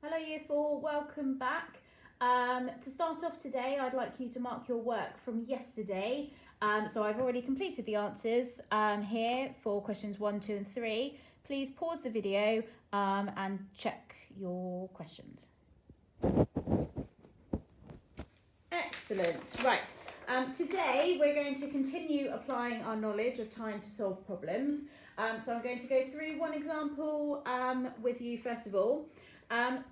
Hello Year 4, welcome back. To start off today, I'd like you to mark your work from yesterday. So I've already completed the answers here for questions 1, 2 and 3. Please pause the video and check your questions. Excellent. Right. Today we're going to continue applying our knowledge of time to solve problems. So I'm going to go through one example with you first of all.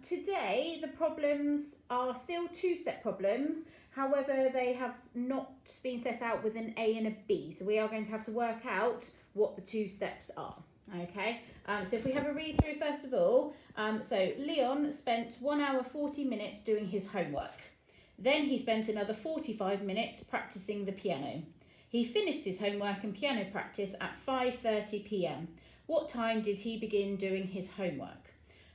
Today the problems are still two-step problems, however they have not been set out with an A and a B, so we are going to have to work out what the two steps are. Okay, so if we have a read through first of all, so Leon spent 1 hour 40 minutes doing his homework. Then he spent another 45 minutes practicing the piano. He finished his homework and piano practice at 5:30 p.m. What time did he begin doing his homework?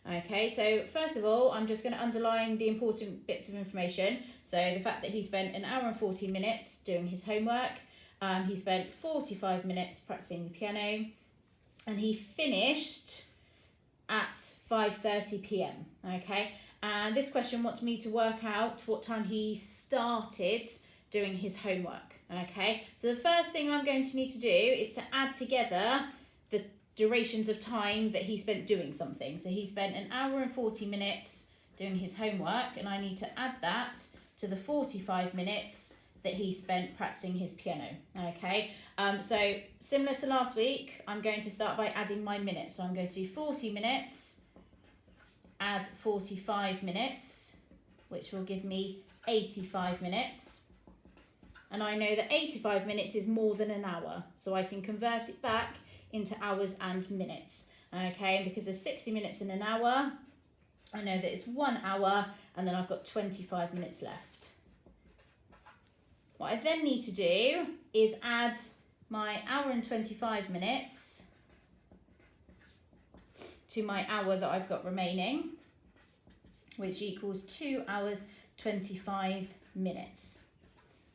Okay, so first of all, I'm just going to underline the important bits of information. So the fact that he spent 1 hour and 40 minutes doing his homework, he spent 45 minutes practicing the piano, and he finished at 5:30 p.m. Okay, and this question wants me to work out what time he started doing his homework. Okay, so the first thing I'm going to need to do is to add together the durations of time that he spent doing something. So he spent 1 hour and 40 minutes doing his homework, and I need to add that to the 45 minutes that he spent practicing his piano. Okay, so similar to last week, I'm going to start by adding my minutes. So I'm going to do 40 minutes, add 45 minutes, which will give me 85 minutes. And I know that 85 minutes is more than an hour, so I can convert it back into hours and minutes. Okay, and because there's 60 minutes in an hour, I know that it's 1 hour, and then I've got 25 minutes left. What I then need to do is add my hour and 25 minutes to my hour that I've got remaining, which equals 2 hours 25 minutes.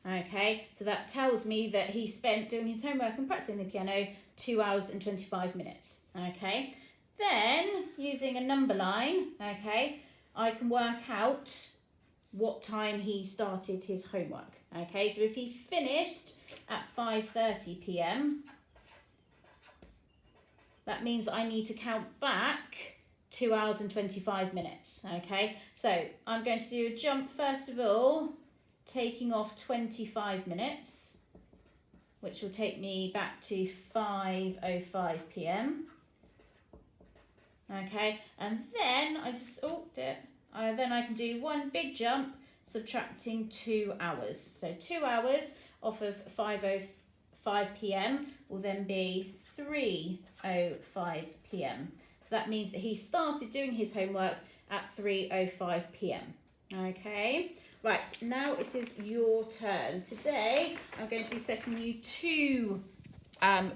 Okay, so that tells me that he spent doing his homework and practicing the piano 2 hours and 25 minutes. Okay, then using a number line, okay, I can work out what time he started his homework. Okay, so if he finished at 5:30 p.m, that means I need to count back 2 hours and 25 minutes. Okay, so I'm going to do a jump first of all, taking off 25 minutes, which will take me back to 5:05 p.m. Okay, and then I just, then I can do one big jump, subtracting 2 hours. So 2 hours off of 5:05 p.m. will then be 3:05 p.m. So that means that he started doing his homework at 3:05 p.m. Okay, right, now it is your turn. Today I'm going to be setting you two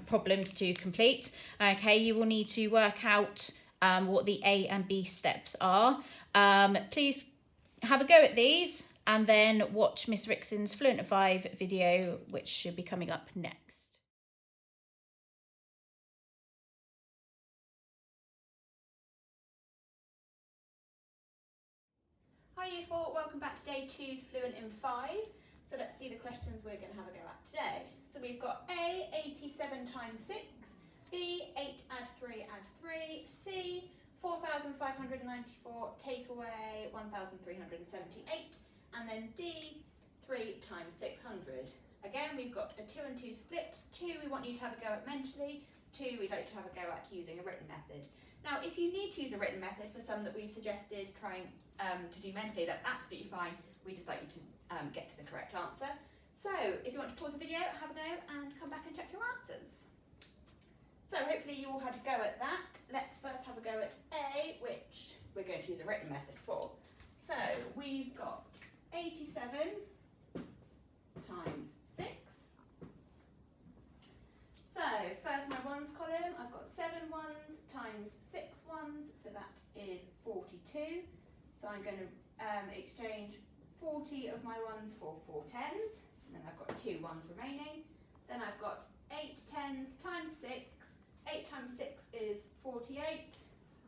problems to complete. Okay, you will need to work out what the A and B steps are. Please have a go at these and then watch Miss Rixon's Fluent at 5 video, which should be coming up next. Hi Year 4, welcome back to day 2's Fluent in 5. So let's see the questions we're going to have a go at today. So we've got A, 87 times 6, B, 8 add 3 add 3, C, 4,594 take away 1,378, and then D, 3 times 600. Again, we've got a 2 and 2 split. 2 we want you to have a go at mentally, 2 we'd like to have a go at using a written method. Now, if you need to use a written method for some that we've suggested trying to do mentally, that's absolutely fine. We just like you to get to the correct answer. So, if you want to pause the video, have a go and come back and check your answers. So, hopefully you all had a go at that. Let's first have a go at A, which we're going to use a written method for. So, we've got 87 times 6. So, first my ones column, I've got 7 ones times 6 ones, so that is 42. So I'm going to exchange 40 of my ones for 4 tens, and then I've got 2 ones remaining. Then I've got 8 tens times 6, 8 times 6 is 48,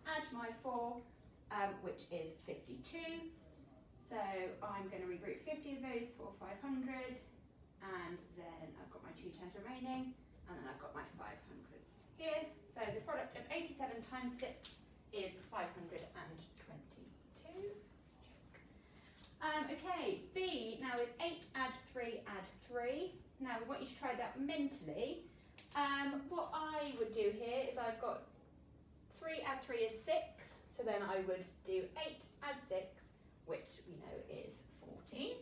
add my 4, which is 52. So I'm going to regroup 50 of those for 500, and then I've got my 2 10s remaining, and then I've got my 500s here. So the product of 87 times 6 is 522. Okay, B now is 8 add 3 add 3. Now we want you to try that mentally. What I would do here is I've got 3 add 3 is 6, so then I would do 8 add 6, which we know is 14.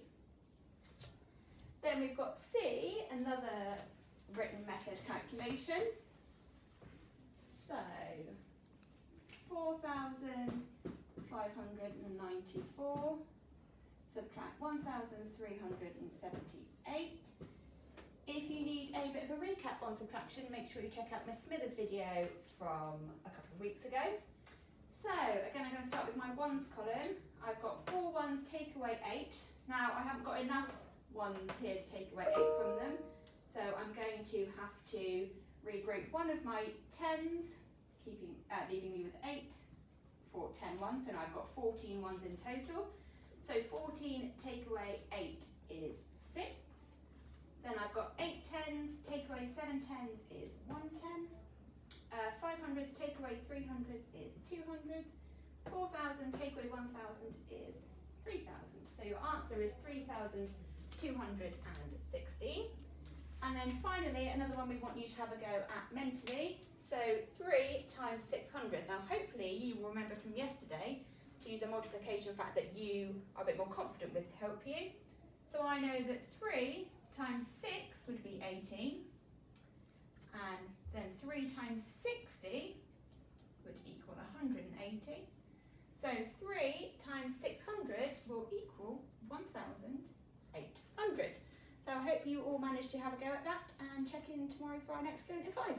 Then we've got C, another written method calculation. So 4,594, subtract 1,378. If you need a bit of a recap on subtraction, make sure you check out Miss Smithers' video from a couple of weeks ago. So again, I'm going to start with my ones column. I've got 4 ones, take away 8. Now I haven't got enough ones here to take away 8 from them, so I'm going to have to regroup one of my 10s, leaving me with 8 for 10 ones, and I've got 14 ones in total. So 14 take away 8 is 6. Then I've got 8 10s, take away 7 10s is 1 10. 500s take away 300s is 200s. 4,000 take away 1,000 is 3,000. So your answer is 3,216. And then finally, another one we want you to have a go at mentally. So 3 times 600. Now hopefully you will remember from yesterday to use a multiplication fact that you are a bit more confident with to help you. So I know that 3 times 6 would be 18, and then 3 times 60 would equal 180. So 3 times 600 will equal 1,800. So I hope you all managed to have a go at that, and check in tomorrow for our next Fluent in 5.